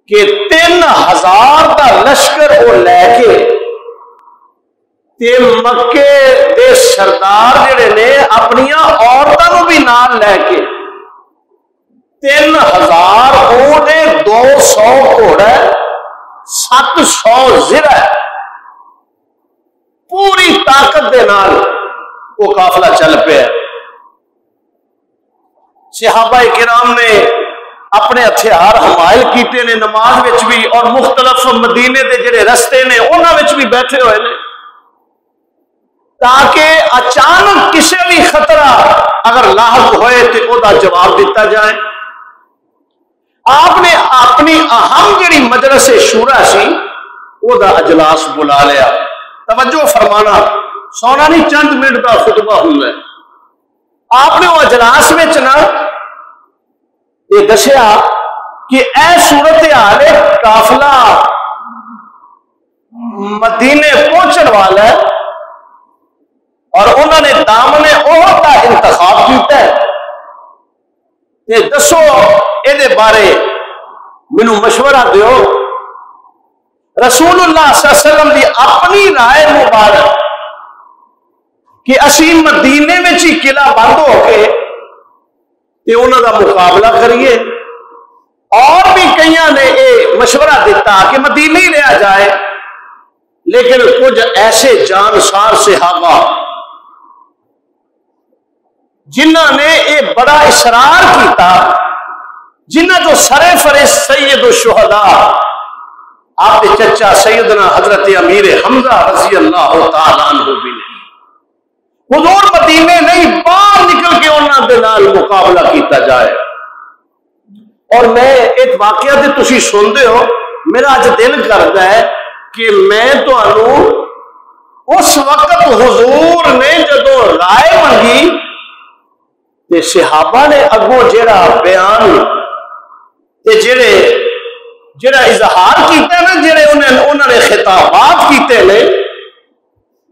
کہ 3000 کا لشکر وہ لے کے تے مکے دے سردار جڑے نے اپنی عورتوں بھی نال لے کے 3000 وہ نے 200 گھوڑا 700 زرہ پوری طاقت دے نال وہ قافلہ چل پیا۔ صحابہ کرام نے اپنے ہتھیار حمائل کیتے نے نماز وچ بھی، اور مختلف مدینے دے جڑے رستے نے انہاں وچ بھی بیٹھے ہوئے نے، تاکہ اچانک کسی بھی خطرہ اگر لاحق ہوئے تو او دا جواب دیتا جائے۔ آپ نے اپنی اہم جڑی مجلس شورا سی او دا اجلاس بلا لیا۔ توجہ فرمانا، سونا نہیں، چند منٹ کا خطبہ ہوں ہے۔ آپ نے وہ اجلاس میں چنا یہ دسیا کہ اے صورتحال قافلہ مدینے پہنچن والا ہے اور انہوں نے دامن احد کا انتخاب کیتا ہے، یہ دسو یہ بارے مینوں مشورہ دیو۔ رسول اللہ صلی اللہ علیہ وسلم دی اپنی رائے مبارک کہ اسی مدینے میں ہی قلعہ بند ہو کے تے انہوں کا مقابلہ کریے، اور بھی کئی نے یہ مشورہ دیتا کہ مدینے ہی رہا جائے، لیکن کچھ ایسے جانسار صحابہ جنہ نے یہ بڑا اصرار کیتا، جنہ جو سرے فرست سید الشہداء آپ کے چچا سیدنا حضرت امیر حمزہ رضی اللہ تعالیٰ عنہ بھی نہیں، حضور مدینے نہیں باہر نکل کے انہوں کے نال مقابلہ کیتا جائے۔ اور میں ایک واقعہ تے تسی سنتے ہو، میرا اج دل کرتا ہے کہ میں تانوں اس وقت حضور نے جدو رائے منگی تے صحابہ نے اگوں جڑا بیان تے جڑا اظہار کیتا نا، جڑے انہوں نے خطابات کیتے نے،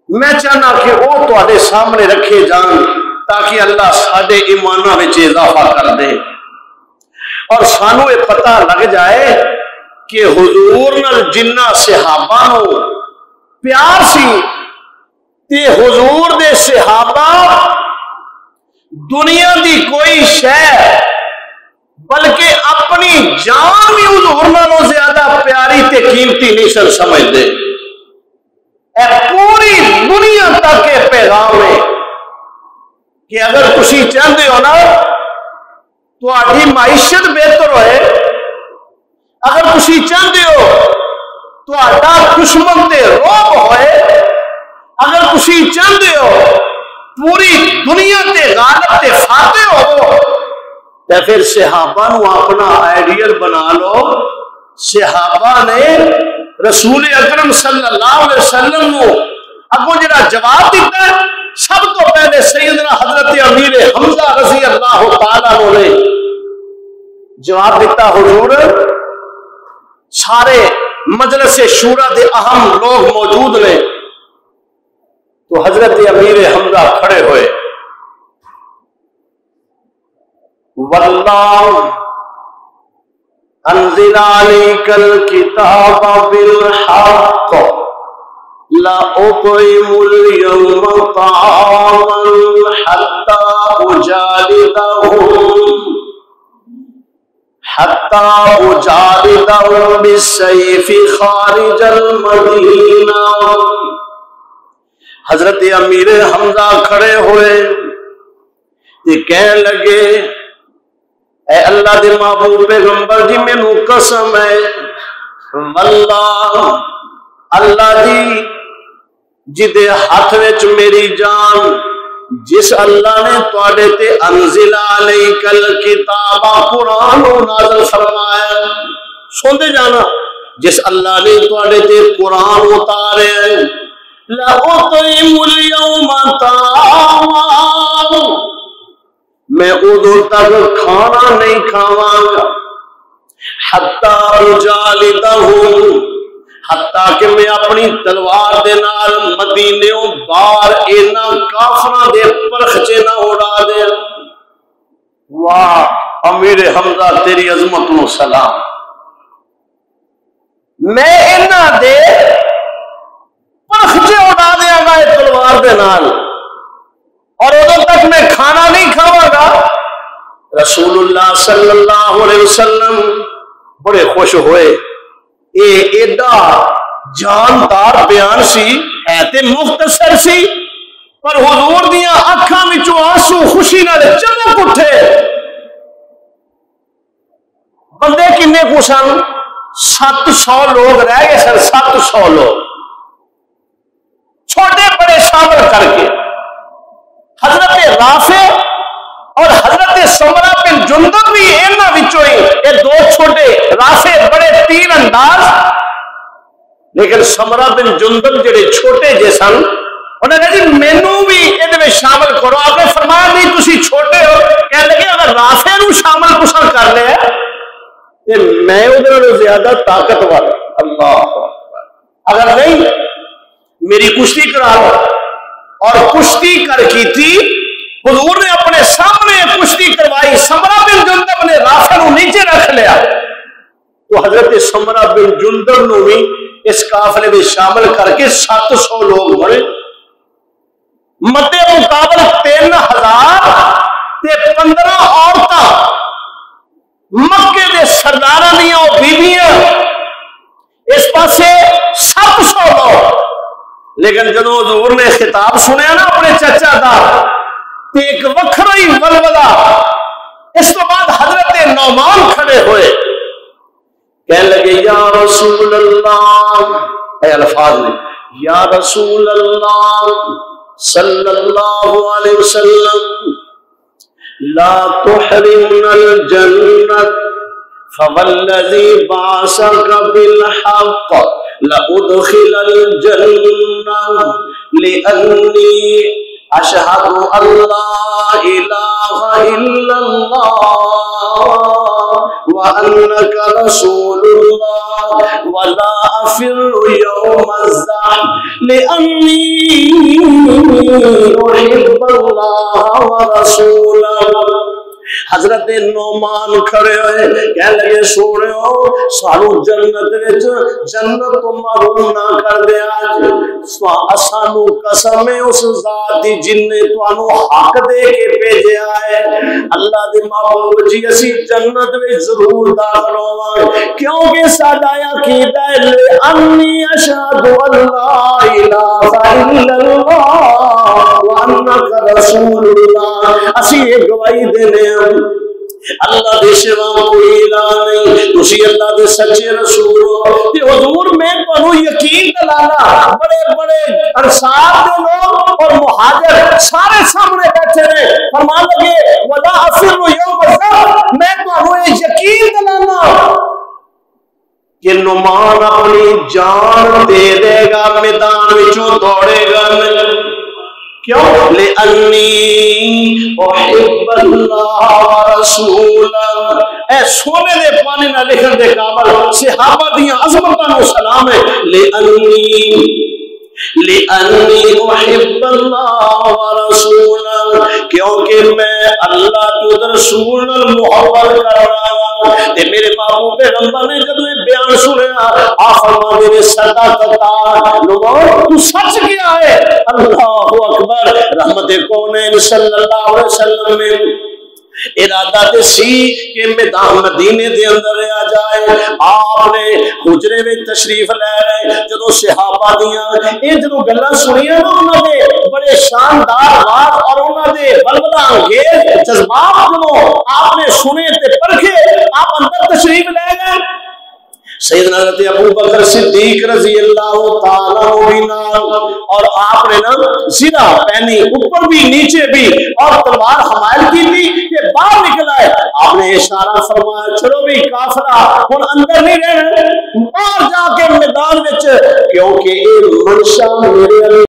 میں چاہنا کہ وہ تواڈے سامنے رکھے جان تاکہ اللہ ساڈے ایماناں وچ اضافہ کر دے، اور سانو یہ پتہ لگ جائے کہ حضور نال جنہ صحابہ نو پیار سی تے حضور دے صحابہ دنیا دی کوئی شے بلکہ اپنی جان بھی حضور نالوں زیادہ پیاری تے قیمتی نہیں سن سمجھتے۔ اے پوری دنیا تک یہ پیغام ہے کہ اگر تسی چاہتے ہو نا تہاڈی معیشت بہتر ہوئے، اگر تسی چاہتے ہو تہاڈا دشمن تے روب ہوئے، اگر تسی چاہتے ہو پوری دنیا تے غالب تے فاتح ہو، تو پھر صحابہ نو اپنا آئیڈیل بنا لو۔ صحابہ نے رسول اکرم صلی اللہ علیہ وسلم نو اگوں جڑا جواب دیتا ہے، سب تو پہلے سیدنا حضرت امیر حمزہ رضی اللہ تعالیٰ عنہ نے جواب دیتا، حضور سارے مجلس شورا دے اہم لوگ موجود نے، تو حضرت امیر حمزہ کھڑے ہوئے، واللہ انزل علیک الکتاب بالحق لا اطعم اليوم طعاما حتى اجالدهم بالسيف خارج المدینہ۔ حضرت امیر حمزہ کھڑے ہوئے تے کہنے لگے، اے اللہ دے محبوب پیغمبر جی مینوں قسم ہے، واللہ اللہ دی جدے ہاتھ وچ میری جان، جس اللہ نے تواڈے تے انزل علیک الکتاب قرآن نازل فرمایا، سنتے جانا، جس اللہ نے تواڈے تے قرآن اتارے، لا اطعم اليوم طعاما، میں ادھر تک کھانا نہیں کھاواں گا، حتی اجالدہم، حتیٰ کہ میں اپنی تلوار دے نال مدینیوں باہر اینا کافراں دے پرخچے نہ اڑا دے۔ واہ امیر حمزہ تیری عظمت نو سلام، میں انہاں دے پخچے اڑا دیاں گا اس تلوار دے نال، اور ادوں تک میں کھانا نہیں کھاواں گا۔ رسول اللہ صلی اللہ علیہ وسلم بڑے خوش ہوئے، اے ایڈا جاندار بیان سی، ہے تے مختصر سی، پر حضور دیاں اکھاں وچوں آنسو خوشی نال چمک اٹھے۔ بندے کنے کو سن؟ 700 لوگ رہ گئے سن، 700 لوگ چھوٹے بڑے شامل کر کے۔ حضرت رافع اور حضرت سمرہ بن جندب بھی انہاں وچوں ہی، یہ دو چھوٹے، رافع بڑے تیر انداز، لیکن سمرہ بن جندب جڑے چھوٹے جے سن، انہوں نے کہا جی مینوں بھی یہ میں شامل کرو۔ آپ نے فرمایا نہیں تسی چھوٹے ہو، کہنے لگے اگر رافع نو شامل تساں کر لیا تے میں ادھر زیادہ طاقتور، اللہ اگر نہیں میری کشتی کرا لو۔ اور کشتی کر کی تھی، حضور نے اپنے سامنے کشتی کروائی، سمرہ بن جندب نے رافع نو نیچے رکھ لیا، تو حضرت سمرہ بن جندب نو بھی اس قافلے میں شامل کر کے 700 لوگ بنے۔ مدے مقابل 3000 تے 15 عورتاں، مکے دے سرداراں دیاں او بیبیاں، اس پاسے 700 لوگ۔ لیکن جدو حضور نے خطاب سنیا نا اپنے چچا دا، تے ایک وکھرا ہی ولولا۔ اس تو بعد حضرت نعمان کھڑے ہوئے، کہنے لگے یا رسول اللہ، اے الفاظ میں یا رسول اللہ صلی اللہ علیہ وسلم لا تحرمنا الجنت فوالذی بعثک بالحق لأدخل الجنہ لأنی اشہد ان لا الہ الا اللہ وانک رسول اللہ ولا افر یوم الزحف لأنی احب اللہ ورسولہ۔ حضرت نعمان کھڑے ہوئے، کہنے لگے سونے ہو سانو جنت وچ جنت تو محروم نہ کر دے، آج سانو قسم ہے اس ذات دی جن نے تانوں حق دے کے بھیجیا ہے، اللہ دے محبوب جی اسی جنت وچ ضرور داخل ہوواں، کیونکہ ساڈا عقیدہ ہے انی اشہد ان لا الہ الا اللہ وانک رسول اللہ، اسی یہ گواہی دینے اللہ دے سوا کوئی الہ نہیں، تسی اللہ دے سچے رسول ہو۔ تے حضور میں تانوں یقین دلانا، بڑے بڑے انصار دے لوگ اور مہاجر سارے سامنے بیٹھے نے، فرمان لگے ولا افر یوم الزحف، میں تانوں یقین دلانا کہ نعمان اپنی جان دے دے گا، میدان وچوں دوڑے گا نہیں، کیوں؟ لِأَنِّي اُحِبُّ اللَّهَ وَرَسُولَهُ۔ اے سونے دے پانی نہ لکھن دے قابل صحابہ دیاں عظمتاں نو سلام ہے۔ لِأَنِّي اُحِبُّ اللَّهَ وَرَسُولَهُ، کیونکہ میں اللہ کے رسول نال محبت کرنا ہوں۔ تے میرے محبوب پیغمبر نے جب یہ بیان سنیا، آپ فرماتے ہیں صدقتا لوگوں تو سچ کیا ہے، اللہ اکبر۔ رحمت کونین صلی اللہ علیہ وسلم نے ارادہ تے سی کہ میدان مدینے دے اندر آ جائے، آپ نے حجرے میں تشریف لے رہے، جدو صحابہ دیاں یہ جدو گلاں سنیاں نا انہاں دے بڑے شاندار بات اور انہاں دے بلبلا انگیز جذبات جدو آپ نے سنے تے پرکھے، آپ اندر تشریف لے گئے۔ سیدنا حضرت ابو بکر صدیق رضی اللہ تعالیٰ عنہ اور آپ نے نا زرہ پہنی، اوپر بھی نیچے بھی، اور تلوار حمائل کی تھی کہ باہر نکل آئے، آپ نے اشارہ فرمایا چلو بھی کافرہ ہن اندر نہیں رہنا، باہر جا کے میدان وچ، کیونکہ یہ منشا میرے